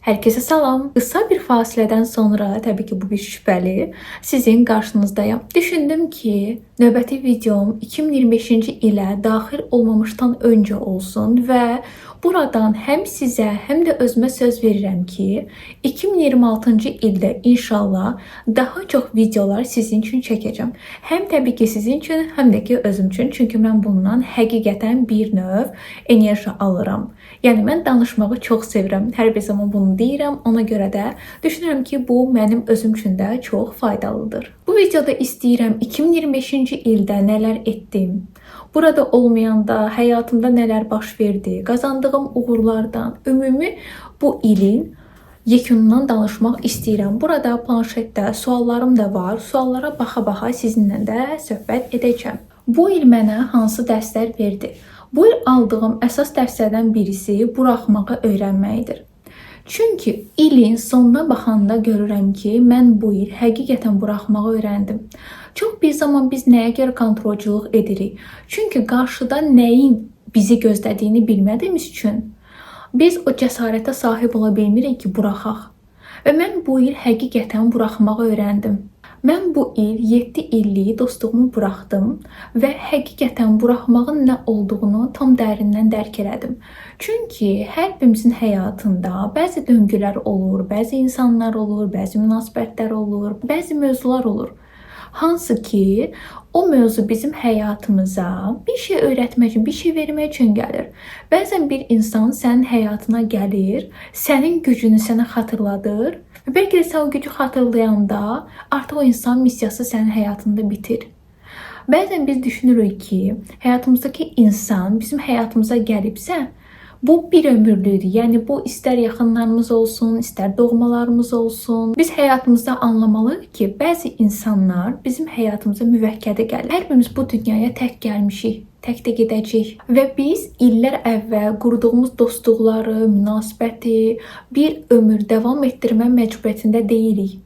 Herkese salam. Kısa bir fasilədən sonra, tabii ki bu bir şübhəli, sizin qarşınızdayım. Düşündüm ki, növbəti videom 2025-ci ilə daxil olmamışdan öncə olsun və buradan həm sizə, həm də özümə söz verirəm ki, 2026-cı ildə inşallah daha çox videolar sizin üçün çəkəcəm. Həm təbii ki sizin üçün, həm də ki özüm üçün. Çünki mən bundan həqiqətən bir növ enerji alıram. Yəni mən danışmağı çox sevirəm. Hər bir zaman bunu deyirəm. Ona görə də düşünürəm ki, bu mənim özüm üçün də çox faydalıdır. Bu videoda istəyirəm 2025-ci ildə nələr etdim, burada olmayanda həyatımda nələr baş verdi, qazandığım uğurlardan, ümumi bu ilin yekunundan danışmaq istəyirəm. Burada planşetdə suallarım da var. Suallara baxa-baxa sizinlə də söhbət edəcəm. Bu il mənə hansı dərslər verdi? Bu il aldığım əsas dərslərdən birisi buraxmağı öyrənməkdir. Çünki ilin sonuna baxanda görürəm ki, mən bu il həqiqətən buraxmağı öyrəndim. Çox bir zaman biz nəyə görə kontrolçuluq edirik? Çünki qarşıda nəyin bizi gözlədiyini bilmədiyimiz üçün biz o cəsarətə sahib ola bilmirik ki, buraxaq. Və mən bu il həqiqətən buraxmağı öyrəndim. Mən bu il 7 illik dostluğumu buraxdım və həqiqətən buraxmağın nə olduğunu tam dərindən dərk elədim. Çünki hər birimizin həyatında bəzi döngülər olur, bəzi insanlar olur, bəzi münasibətlər olur, bəzi mövzular olur. Hansı ki, o mövzu bizim həyatımıza bir şey öyrətmək üçün, bir şey vermək üçün gəlir. Bəzən bir insan sənin həyatına gəlir, sənin gücünü sənə xatırladır. Bəlkə də sən o gücü xatırlayanda artıq o insan missiyası sənin həyatında bitir. Bəzən biz düşünürük ki, həyatımızdakı insan bizim həyatımıza gəlibsə, bu bir ömürlüdür. Yəni bu istər yaxınlarımız olsun, istər doğmalarımız olsun. Biz həyatımızda anlamalıyıq ki, bəzi insanlar bizim həyatımıza müvəkkədə gəlir. Hər birimiz bu dünyaya tək gəlmişik. Tək də gedəcək. Və biz illər əvvəl qurduğumuz dostluqları, münasibəti bir ömür davam etdirmə məcburiyyətində deyilik.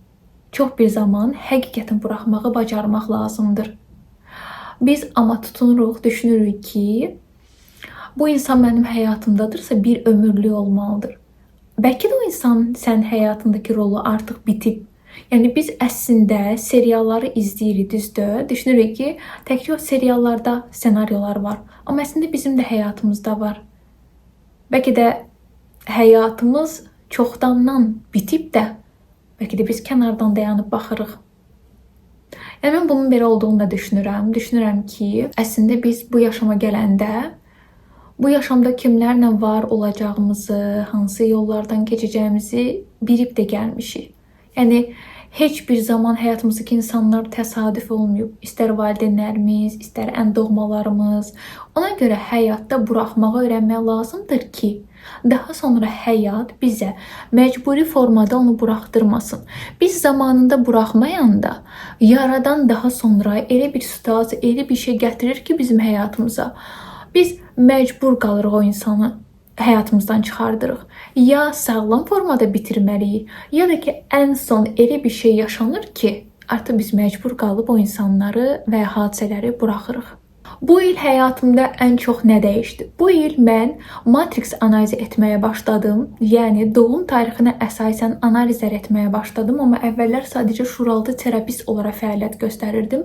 Çox bir zaman həqiqətən buraxmağı bacarmaq lazımdır. Biz amma tutunuruq, düşünürük ki, bu insan mənim həyatımdadırsa bir ömürlük olmalıdır. Bəlkə də o insan sənin həyatındakı rolu artıq bitib. Yəni biz əslində serialları izləyirik, düzdür? Düşünürük ki, təkcə o seriallarda senaryolar var. Amma əslində bizim də həyatımızda var. Bəlkə də həyatımız çoxdandan bitib də, bəlkə də biz kənardan dayanıb baxırıq. Yəni mən bunun belə olduğunu da düşünürəm. Düşünürəm ki, əslində biz bu yaşama gələndə bu yaşamda kimlərlə var olacağımızı, hansı yollardan keçəcəyimizi bilib də gəlmişik. Yəni heç bir zaman həyatımızdakı insanlar təsadüf olmayıb. İstər valideynlərimiz, istər ən doğmalarımız. Ona görə həyatda buraxmağı öyrənmək lazımdır ki, daha sonra həyat bizə məcburi formada onu buraxdırmasın. Biz zamanında buraxmayanda yaradan daha sonra elə bir situasiya, elə bir şey gətirir ki bizim həyatımıza. Biz məcbur qalırıq o insanı həyatımızdan çıxardırıq. Ya sağlam formada bitirməliyik, ya da ki ən son elə bir şey yaşanır ki, artıq biz məcbur qalıb o insanları və hadisələri buraxırıq. Bu il həyatımda ən çox nə dəyişdi? Bu il mən matrix analizi etməyə başladım. Yəni doğum tarixinə əsasən analizlər etməyə başladım, amma əvvəllər sadəcə şuuraltı terapist olaraq fəaliyyət göstərirdim.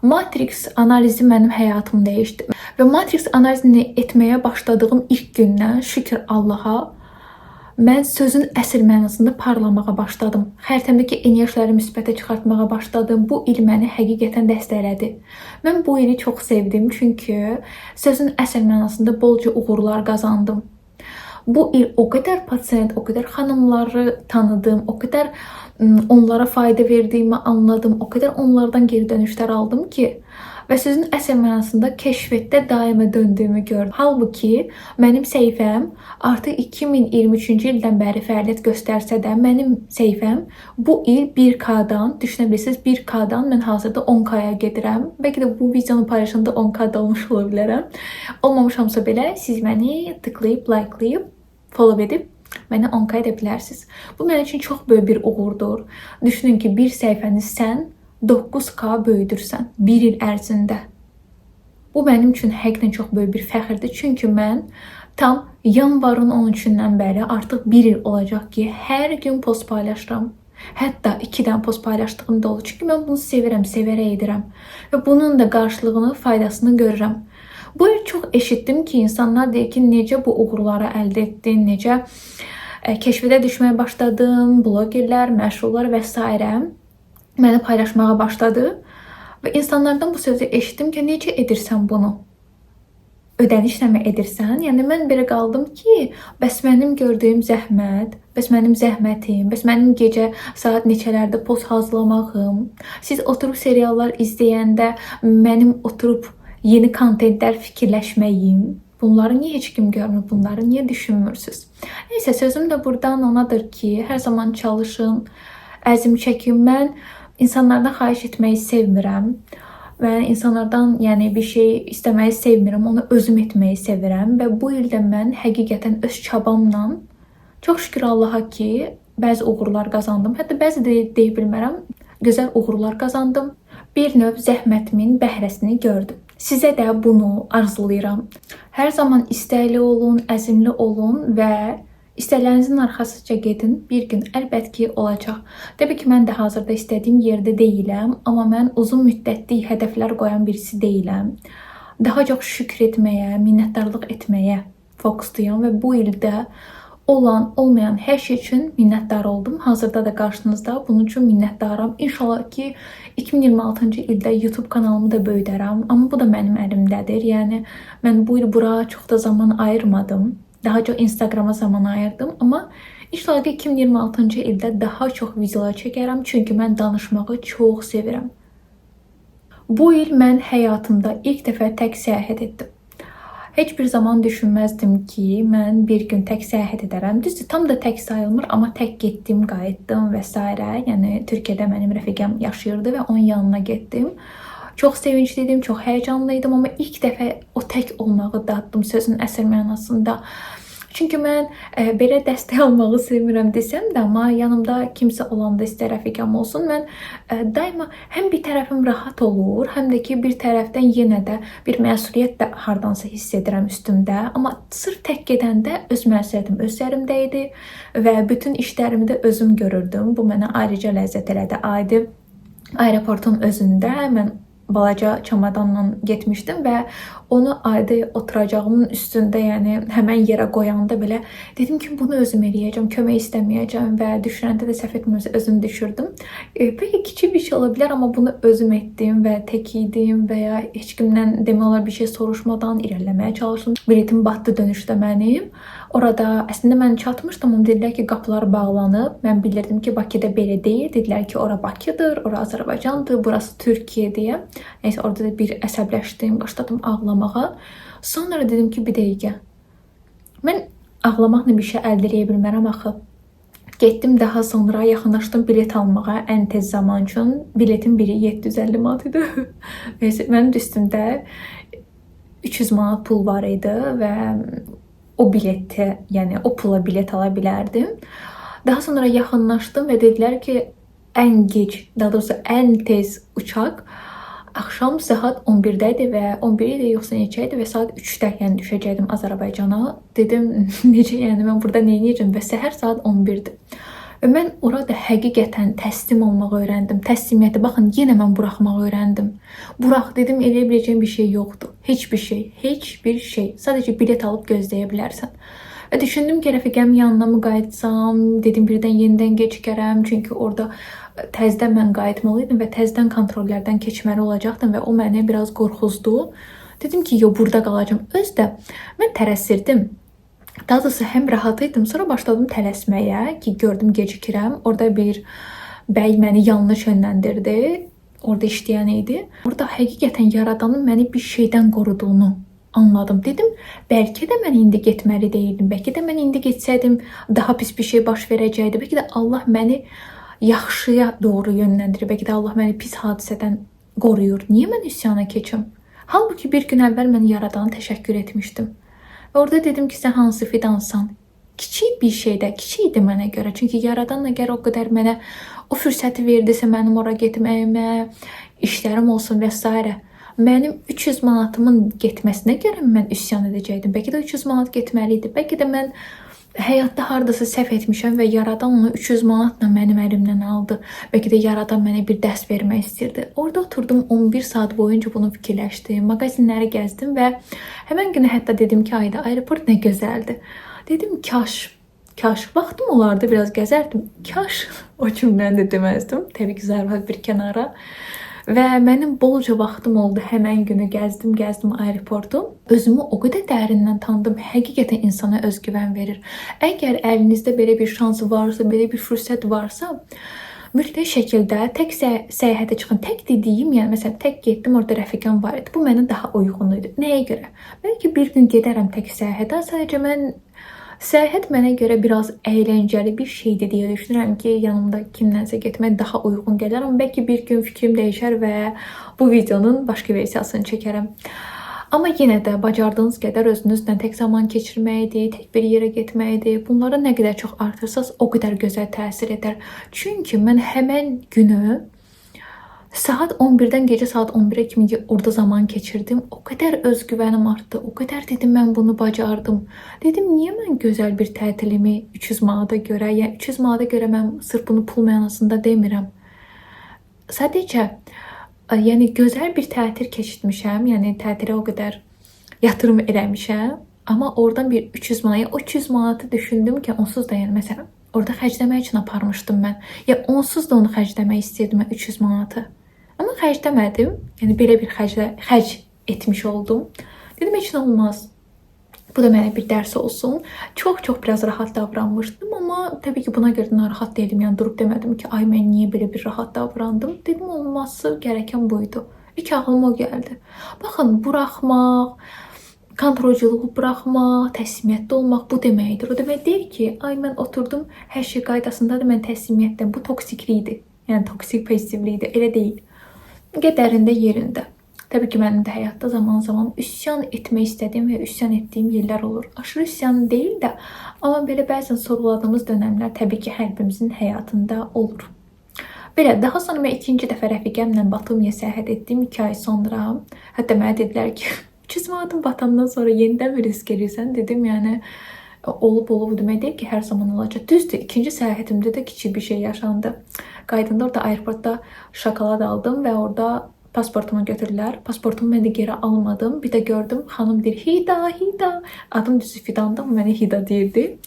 Matrix analizi mənim həyatımı dəyişdi. Və matrix analizini etməyə başladığım ilk gündən şükür Allaha mən sözün əsl mənasında parlamağa başladım. Xəritəmdəki enerjiləri müsbətə çıxartmağa başladım. Bu il məni həqiqətən dəstəklədi. Mən bu ili çox sevdim, çünki sözün əsl mənasında bolca uğurlar qazandım. Bu il o qədər pasiyent, o qədər xanımları tanıdım, o qədər onlara fayda verdiyimi anladım, o qədər onlardan geri dönüşlər aldım ki, və sözün əsl mənasında kəşfətdə daimə döndüyümü gördüm. Halbuki mənim səhifəm artıq 2023-cü ildən bəri fəaliyyət göstərsə də, mənim səhifəm bu il 1K-dan, düşünə bilirsiniz, 1K-dan mən hazırda 10K-ya gedirəm. Bəlkə də bu videonu paylaşanda 10K-da olmuş ola bilərəm. Olmamışamsa belə siz məni tıklayıb, likelayıb, follow edib məni 10K edə bilərsiniz. Bu mənim üçün çox böyük bir uğurdur. Düşünün ki, bir səhifəni sən 9K böyüdürsən bir il ərzində. Bu mənim üçün həqiqətən çox böyük bir fəxirdir. Çünki mən Tam yanvarın 13-dən bəri artıq 1 il olacaq ki, hər gün post paylaşıram. Hətta 2-dən post paylaşdığım da olur. Çünki mən bunu sevirəm, sevərək edirəm. Və bunun da qarşılığını, faydasını görürəm. Bu il çox eşitdim ki, insanlar deyir ki, necə bu uğurları əldə etdin, necə keşfədə düşməyə başladım, blogerlər, məşhurlar və s. məni paylaşmağa başladı. Və insanlardan bu sözü eşitdim ki, necə edirsən bunu? Ödənişlə mi edirsən? Yəni mən belə qaldım ki, bəs mənim gördüyüm zəhmət, bəs mənim zəhmətim, bəs mənim gecə saat neçələrdə post hazırlamağım, siz oturub seriallar izləyəndə mənim oturub yeni kontentlər fikirləşməyim, bunları niyə heç kim görmür, bunları niyə düşünmürsünüz? Neysə, sözüm də buradan onadır ki, hər zaman çalışın, əzm çəkin. Mən insanlardan xahiş etməyi sevmirəm. Mən insanlardan bir şey istəməyi sevmirəm, onu özüm etməyi sevirəm və bu ildə mən həqiqətən öz çabamla çox şükür Allaha ki, bəzi uğurlar qazandım. Hətta bəzi də deyə bilmərəm, gözəl uğurlar qazandım. Bir növ zəhmətimin bəhrəsini gördüm. Sizə də bunu arzulayıram. Hər zaman istəkli olun, əzmli olun və İstəklərinizin arxasıca gedin, bir gün əlbət ki olacaq. Təbii ki, mən də hazırda istədiyim yerdə deyiləm, amma mən uzun müddətli hədəflər qoyan birisi deyiləm. Daha çox şükür etməyə, minnətdarlıq etməyə fokusluyam və bu ildə olan, olmayan hər şey üçün minnətdar oldum. Hazırda da qarşınızda bunun üçün minnətdaram. İnşallah ki, 2026-cı ildə YouTube kanalımı da böyüdərəm, amma bu da mənim əlimdədir. Yəni, mən bu il bura çox da zaman ayırmadım. Daha çox Instagrama zaman ayırdım, amma inşallah 2026-cı ildə daha çox videolar çəkərəm, çünki mən danışmağı çox sevirəm. Bu il mən həyatımda ilk dəfə tək səyahət etdim. Heç bir zaman düşünməzdim ki, mən bir gün tək səyahət edərəm. Düzdür, tam da tək sayılmır, amma tək getdim, qayıtdım və s. Yəni, Türkiyədə mənim rəfiqəm yaşayırdı və onun yanına getdim. Çox sevincliydim, çox həyəcanlıydım, amma ilk dəfə o tək olmağı daddım sözün əsl mənasında. Çünki mən belə dəstək almağı sevmirəm desəm də, amma yanımda kimsə olanda istər rəfiqəm olsun, mən daima həm bir tərəfim rahat olur, həm də ki bir tərəfdən yenə də bir məsuliyyət də hardansa hiss edirəm üstümdə. Amma sırf tək gedəndə öz məsuliyyətim öz üzərimdə idi və bütün işlərimi də özüm görürdüm. Bu mənə ayrıca ləzzət elədi. Adi aeroportun özündə mən balaca çamadanla getmişdim və onu adi oturacağımın üstündə, yəni həmən yerə qoyanda belə dedim ki, bunu özüm eləyəcəm, kömək istəməyəcəm və düşürəndə də səhv etmirəmsə özüm düşürdüm. Peki kiçik bir şey ola bilər, amma bunu özüm etdim və tək idim və ya heç kimdən demək olar bir şey soruşmadan irəliləməyə çalışdım. Biletim batdı dönüşdə mənim. Orada əslində mən çatmışdım, amma dedilər ki, qapılar bağlanıb. Mən bilirdim ki, Bakıda belə deyil. Dedilər ki, ora Bakıdır, ora Azərbaycandır, burası Türkiyə deyə. Neysə, orada da bir əsəbləşdim, başladım ağlamağa. Sonra dedim ki, bir dəqiqə. Mən ağlamaqla bir şey əldə edə bilmərəm axı. Getdim daha sonra yaxınlaşdım bilet almağa ən tez zaman üçün. Biletin biri 750 manat idi. Neysə, mənim üstümdə 300 manat pul var idi və o bileti, yəni o pula bilet ala bilərdim. Daha sonra yaxınlaşdım və dedilər ki, ən gec, daha doğrusu ən tez uçaq axşam saat 11-də idi və 11 idi yoxsa neçə idi və saat 3-də yəni düşəcəkdim Azərbaycana. Dedim, necə yəni mən burada nə edəcəm və səhər saat 11-dir. Və mən orada həqiqətən təslim olmağı öyrəndim. Təslimiyyəti, baxın, yenə mən buraxmağı öyrəndim. Burax, dedim, eləyə biləcəyim bir şey yoxdur. Heç bir şey, heç bir şey. Sadəcə bilet alıb gözləyə bilərsən. Və düşündüm ki, rəfiqəmin yanına mı qayıtsam, dedim birdən yenidən gecikərəm. Çünki orada təzdən mən qayıtmalıydım və təzdən kontrollərdən keçməli olacaqdım və o məni biraz qorxuzdu. Dedim ki, burada qalacağım. Özdə mən tələsirdim. Daha doğrusu həm rahat idim, sonra başladım tələsməyə ki, gördüm gecikirəm. Orada bir bəy məni yanlış yönləndirdi. Orada işləyən idi. Orada həqiqətən yaradanın məni bir şeydən qoruduğunu anladım. Dedim, bəlkə də mən indi getməli deyildim. Bəlkə də mən indi getsəydim daha pis bir şey baş verəcəkdi. Bəlkə də Allah məni yaxşıya doğru yönləndirir. Bəlkə də Allah məni pis hadisədən qoruyur. Niyə mən üsyana keçim? Halbuki bir gün əvvəl mən yaradana təşəkkür etmişdim. Orada dedim ki, sən hansı fidansan? Kiçik bir şeydə, kiçik idi mənə görə. Çünki yaradan əgər o qədər mənə o fürsəti verdisə mənim ora getməyimə, işlərim olsun və s. Mənim 300 manatımın getməsinə görə mən üsyan edəcəkdim. Bəlkə də 300 manat getməli idi. Bəlkə də mən həyatda hardasa səhv etmişəm və yaradan onu 300 manatla mənim əlimdən aldı. Bəlkə də yaradan mənə bir dərs vermək istirdi. Orada oturdum 11 saat boyunca bunu fikirləşdim. Mağazinləri gəzdim və həmin gün hətta dedim ki, ayda aeroport nə gözəldir. Dedim kaş vaxtım olardı biraz gəzərdim. Kaş o cümləni də deməzdim. Təbii ki, zarafat bir kənara. Və mənim bolca vaxtım oldu. Həmən günü gəzdim aeroportu. Özümü o qədər dərindən tanıdım. Həqiqətən insana özgüvən verir. Əgər əlinizdə belə bir şans varsa, belə bir fürsət varsa, mütləq şəkildə tək səyahətə çıxın. Tək dediyim, yəni məsələn tək getdim, orada rəfiqəm var idi. Bu mənə daha uyğun idi. Nəyə görə? Bəlkə bir gün gedərəm tək səyahətə. Sadəcə mən səyahət mənə görə biraz əyləncəli bir şeydir deyə düşünürəm ki, yanımda kimlənsə getmək daha uyğun gələr. Amma bəlkə bir gün fikrim dəyişər və bu videonun başqa versiyasını çəkərəm. Amma yenə də bacardığınız qədər özünüzlə tək zaman keçirməkdir, tək bir yerə getməkdir. Bunları nə qədər çox artırsanız, o qədər gözəl təsir edər. Çünki mən həmən günü saat 11-dən gecə saat 11-ə kimi orada zaman keçirdim. O qədər özgüvənim artdı. O qədər dedim mən bunu bacardım. Dedim niyə mən gözəl bir tətilimi 300 manata görə, yəni 300 manata görə mən sırf bunu pul mənasında demirəm. Sadəcə yəni gözəl bir tətil keçirmişəm. Yəni tətilə o qədər yatırım eləmişəm. Amma oradan bir 300 manat, o 300 manatı düşündüm ki, onsuz da yəni məsələn orada xərcləmək üçün aparmışdım mən. Ya onsuz da onu xərcləmək istirdim mən 300 manatı. Amma xərcləmədim. Yəni belə bir xərc etmiş oldum. Dedim heç nə olmaz. Bu da mənə bir dərs olsun. Çox biraz rahat davranmışdım, amma təbii ki, buna görə narahat değilim. Yəni durub demədim ki, ay mən niyə belə bir rahat davrandım? Dedim olması gereken buydu. İlk ağlıma o gəldi. Baxın, buraxmaq, kontrolculuğu buraxmaq, təslimiyyətli olmaq bu deməkdir. O demək deyil ki, ay mən oturdum, hər şey qaydasındadır, mən təslimiyyətdən. Bu toksiklikdir. Yəni toksik pozitivlikdir. Elə deyil. Qədərində yerində. Təbii ki, mənim də həyatda zaman üsyan etmək istədiyim və üsyan etdiyim yerlər olur. Aşırı üsyan deyil də, amma belə bəzən sorguladığımız dönəmlər təbii ki, hər birimizin həyatında olur. Belə, daha sonra mən ikinci dəfə rəfiqəmlə Batumiyə səyahət etdim 2 ay sonra. Hətta mənə dedilər ki, 300 manatın batandan sonra yenidən bir risk edirsən. Dedim, yəni olub demək deyil ki, hər zaman olacaq. Düzdür, ikinci səyahətimdə də kiçik bir şey yaşandı. Qaydında orada aeroportda şokolad aldım və orada pasportumu götürdülər. Pasportumu mən də geri almadım. Bir də gördüm, xanım deyir, Hida. Adım düzü Fidan'da, amma mənə Hida deyirdi.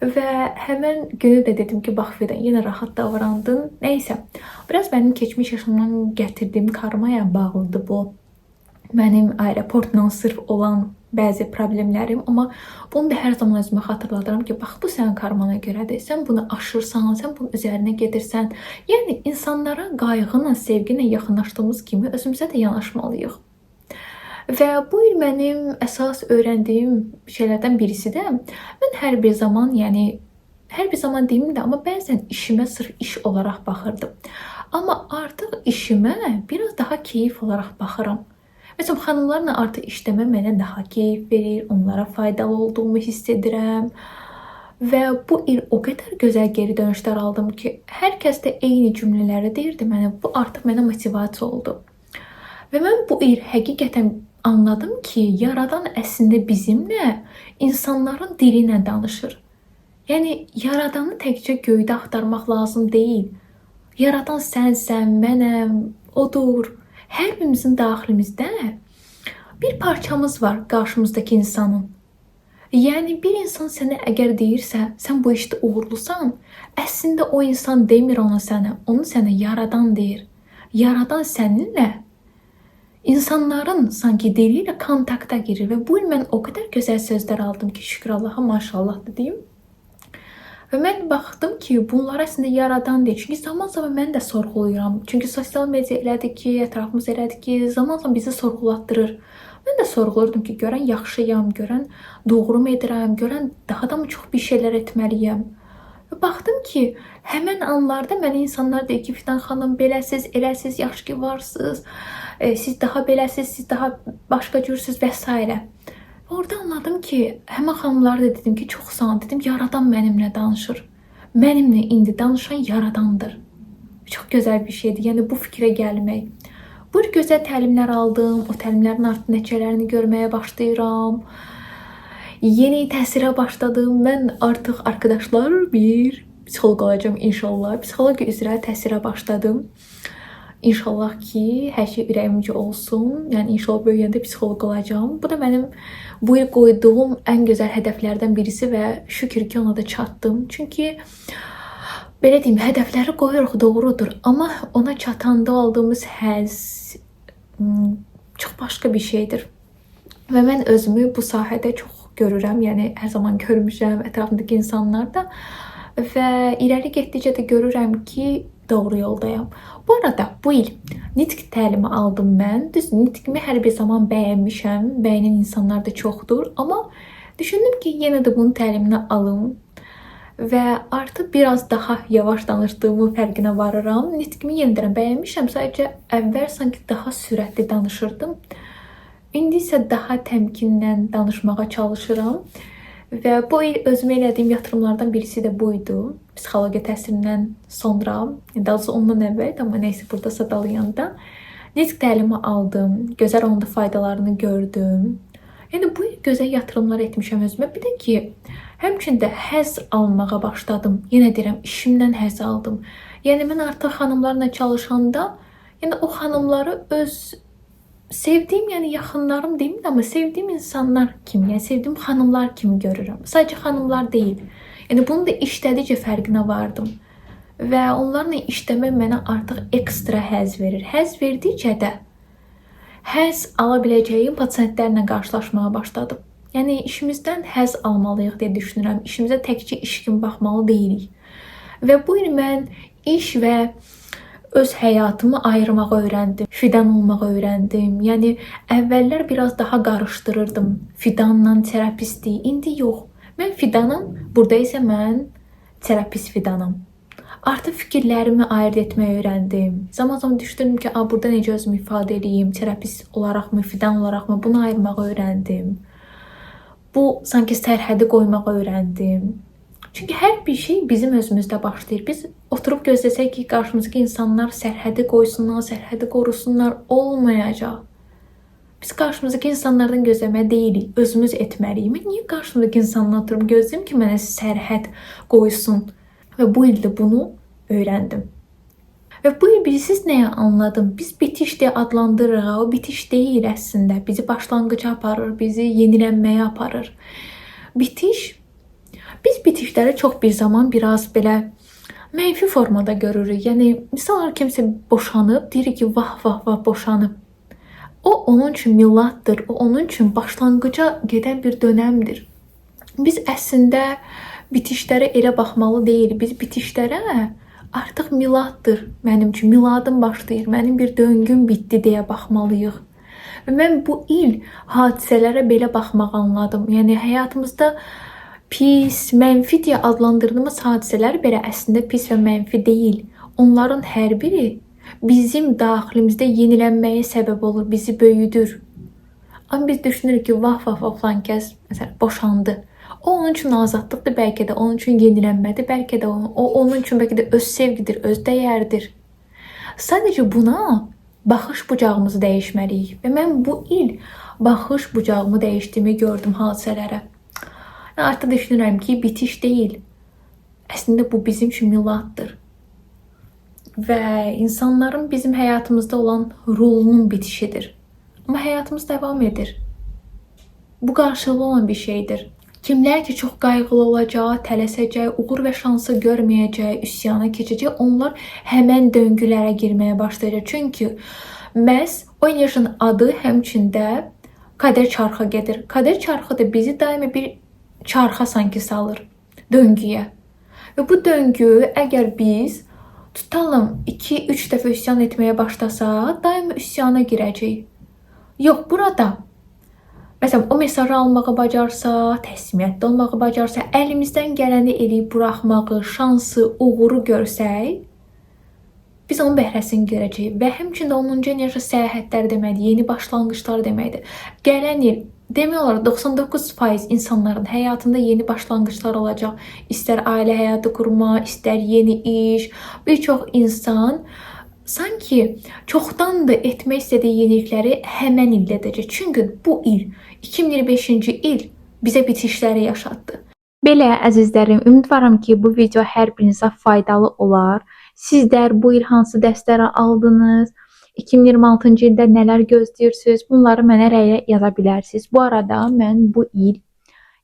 Və həmən günü də dedim ki, bax Fidan, yenə rahat davrandın. Nəysə, biraz mənim keçmiş yaşamdan gətirdiyim karmaya bağlıdır bu. Mənim aeroportla sırf olan bəzi problemlərim, amma bunu da hər zaman özümə xatırladıram ki, bax bu sənin karmana görədir. Sən bunu aşırsan, sən bunun üzərinə gedirsən. Yəni insanlara qayğıyla, sevgiylə yaxınlaşdığımız kimi özümüzə də yanaşmalıyıq. Və bu il mənim əsas öyrəndiyim şeylərdən birisi də mən hər bir zaman deyim də, amma bəzən işimə sırf iş olaraq baxırdım. Amma artıq işimə biraz daha keyif olaraq baxıram. Məsələn, xanımlarla artıq işləmə mənə daha keyif verir, onlara faydalı olduğumu hiss edirəm. Və bu il o qədər gözəl geri dönüşlər aldım ki, hər kəs də eyni cümlələri deyirdi mənə. Bu artıq mənə motivasiya oldu. Və mən bu il həqiqətən anladım ki, Yaradan əslində bizimlə insanların dili ilə danışır. Yəni, Yaradanı təkcə göydə axtarmaq lazım deyil. Yaradan sənsən, mənəm, odur. Hər birimizin daxilimizdə bir parçamız var qarşımızdakı insanın. Yəni bir insan sənə əgər deyirsə, sən bu işdə uğurlusan, əslində o insan demir onu sənə Yaradan deyir. Yaradan səninlə insanların sanki dili ilə kontakta girir və bu il mən o qədər gözəl sözlər aldım ki, şükür Allaha, maşallah dediyim. Və mən baxdım ki, bunlar əslində Yaradan deyil. Çünki zaman mən də sorğuluyuram. Çünki sosial media elədi ki, ətrafımız elədi ki, zaman bizi sorğulatdırır. Mən də sorğulurdum ki, görən yaxşıyam, görən doğru mu edirəm, görən daha da mı çox bir şeylər etməliyəm. Və baxdım ki, həmən anlarda mənə insanlar deyir ki, Fidan xanım, beləsiz, eləsiz, yaxşı ki varsınız, siz daha beləsiz, siz daha başqa cürsüz və s. Orada anladım ki, həmən xanımlara da dedim ki, çox sağ ol, dedim, Yaradan mənimlə danışır. Mənimlə indi danışan Yaradandır. Çox gözəl bir şeydir, yəni bu fikrə gəlmək. Bu gözəl təlimlər aldım. O təlimlərin artıq nəticələrini görməyə başlayıram. Yeni təhsilə başladım. Mən artıq arkadaşlar bir psixoloq olacağım inşallah. Psixologiya üzrə təhsilə başladım. İnşallah ki, hər şey ürəyimcə olsun. Yəni inşallah böyüyəndə psixoloq olacağam. Bu da mənim bu il qoyduğum ən gözəl hədəflərdən birisi və şükür ki, ona da çatdım. Çünki belə deyim, hədəfləri qoyuruq, doğrudur, amma ona çatanda aldığımız həzz çox başqa bir şeydir. Və mən özümü bu sahədə çox görürəm. Yəni hər zaman görmüşəm, ətrafımdakı insanlar da və irəli getdikcə də görürəm ki, doğru yoldayam. Bu arada bu il nitq təlimi aldım mən. Düz nitqimi hər bir zaman bəyənmişəm. Bəyənən insanlar da çoxdur. Amma düşündüm ki, yenə də bunun təlimini alım. Və artıq biraz daha yavaş danışdığımın fərqinə varıram. Nitqimi yenidən bəyənmişəm. Sadəcə əvvəl sanki daha sürətli danışırdım. İndi isə daha təmkinlə danışmağa çalışıram. Və bu il özümə elədiyim yatırımlardan birisi də buydu. Psixologiya təhsilindən sonra, daha doğrusu ondan əvvəl, amma neysə burada sadalayanda nitq təlimi aldım. Gözəl onda faydalarını gördüm. Yəni bu il gözəl yatırımlar etmişəm özümə. Bir də ki, həmçində həzz almağa başladım. Yenə deyirəm, işimdən həzz aldım. Yəni mən artıq xanımlarla çalışanda, yəni o xanımları öz sevdiyim, yəni yaxınlarım deyim, amma sevdiyim insanlar kimi, yəni sevdiyim xanımlar kimi görürəm. Sadəcə xanımlar deyil. Yəni bunu da işlədikcə fərqinə vardım. Və onlarla işləmək mənə artıq ekstra həzz verir. Həzz verdikcə də həzz ala biləcəyim pasientlərlə qarşılaşmağa başladım. Yəni işimizdən həzz almalıyıq deyə düşünürəm. İşimizə təkcə iş kimi baxmalı deyilik. Və bu il mən iş və öz həyatımı ayırmağı öyrəndim. Fidan olmağı öyrəndim. Yəni əvvəllər biraz daha qarışdırırdım. Fidanla terapistliyi. İndi yox. Mən fidanım. Burada isə mən terapist fidanım. Artıq fikirlərimi ayırd etməyi öyrəndim. Zaman-zaman düşündüm ki, burada necə özümü ifadə edeyim? Terapist olaraqmı, fidan olaraqmı? Bunu ayırmağı öyrəndim. Bu sanki sərhədi qoymağı öyrəndim. Çünki hər bir şey bizim özümüzdə başlayır. Biz oturub gözləsək ki, qarşımızdakı insanlar sərhədi qoysunlar, sərhədi qorusunlar, olmayacaq. Biz qarşımızdakı insanlardan gözləməyə deyilik, özümüz etməliyik. Mən niyə qarşımdakı insandan oturum gözləyim ki, mənə sərhəd qoysun? Və bu ildə bunu öyrəndim. Və bu il bilirsiniz nəyə anladım? Biz bitiş deyə adlandırırıq. O bitiş deyil əslində. Bizi başlanğıca aparır, bizi yenilənməyə aparır. Bitiş, biz bitişləri çox bir zaman biraz belə mənfi formada görürük. Yəni, misal olaraq kimsə boşanıb, deyir ki, vah vah vah boşanıb. O, onun üçün milladdır. O, onun üçün başlanğıca gedən bir dönəmdir. Biz əslində bitişlərə elə baxmalı deyilik. Biz bitişlərə artıq miladdır mənim üçün. Miladım başlayır, mənim bir döngüm bitdi deyə baxmalıyıq. Və mən bu il hadisələrə belə baxmağı anladım. Yəni, həyatımızda pis, mənfi deyə adlandırdığımız hadisələr belə əslində pis və mənfi deyil. Onların hər biri bizim daxilimizdə yenilənməyə səbəb olur, bizi böyüdür. Amma biz düşünürük ki, vah vah vah falan kəs məsələn boşandı. O onun üçün azadlıqdır, bəlkə də onun üçün yenilənmədir, bəlkə də o onun üçün bəlkə də öz sevgidir, öz dəyərdir. Sadəcə buna baxış bucağımızı dəyişməliyik. Və mən bu il baxış bucağımı dəyişdiyimi gördüm hadisələrə. Artıq düşünürəm ki, bitiş deyil. Əslində bu bizim üçün milladdır. Və insanların bizim həyatımızda olan rolunun bitişidir. Amma həyatımız davam edir. Bu qarşılıqlı olan bir şeydir. Kimlər ki, çox qayğılı olacaq, tələsəcək, uğur və şansı görməyəcək, üsyana keçəcək, onlar həmən döngülərə girməyə başlayacaq. Çünki məhz o enerjinin adı həmçində kader çarxı gedir. Kader çarxı da bizi daima bir çarxa sanki salır, döngüyə. Və bu döngü, əgər biz tutalım 2-3 dəfə üsyan etməyə başlasaq, daima üsyana girəcək. Yox, burada məsələn, o mesajı almağı bacarsa, təslimiyyətli olmağı bacarsa, əlimizdən gələni eləyib buraxmağı, şansı, uğuru görsək, biz onun bəhrəsini görəcəyik. Və həmçində 10-cu enerji səyahətlər deməkdir, yeni başlanğıçlar deməkdir. Gələn il demək olar 99% insanların həyatında yeni başlanğıçlar olacaq. İstər ailə həyatı qurma, istər yeni iş. Bir çox insan sanki çoxdan da etmək istədiyi yenilikləri həmən ildə edəcək. Çünki bu il 2025-ci il bizə bitişləri yaşatdı. Belə əzizlərim, ümidvaram ki, bu video hər birinizə faydalı olar. Sizlər bu il hansı dərsləri aldınız? 2026-cı ildə nələr gözləyirsiniz? Bunları mənə rəyə yaza bilərsiniz. Bu arada mən bu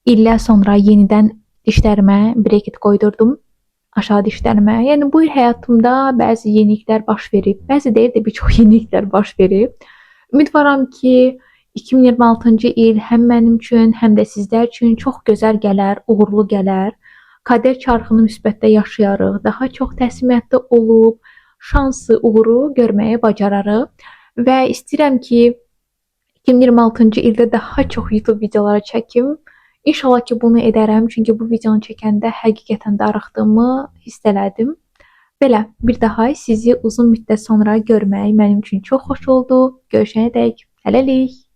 illər sonra yenidən dişlərimə brekit qoydurdum. Aşağı dişlərimə. Yəni bu il həyatımda bəzi yeniliklər baş verib. Bəzi deyil də bir çox yeniliklər baş verib. Ümidvaram ki, 2026-cı il həm mənim üçün, həm də sizlər üçün çox gözəl gələr, uğurlu gələr. Kader çarxını müsbətdə yaşayarıq, daha çox təslimiyyətli olub, şansı, uğuru görməyi bacararıq. Və istəyirəm ki, 2026-cı ildə daha çox YouTube videoları çəkim. İnşallah ki, bunu edərəm, çünki bu videonu çəkəndə həqiqətən darıxdığımı hiss elədim. Belə, bir daha sizi uzun müddət sonra görmək mənim üçün çox xoş oldu. Görüşənədək, hələlik.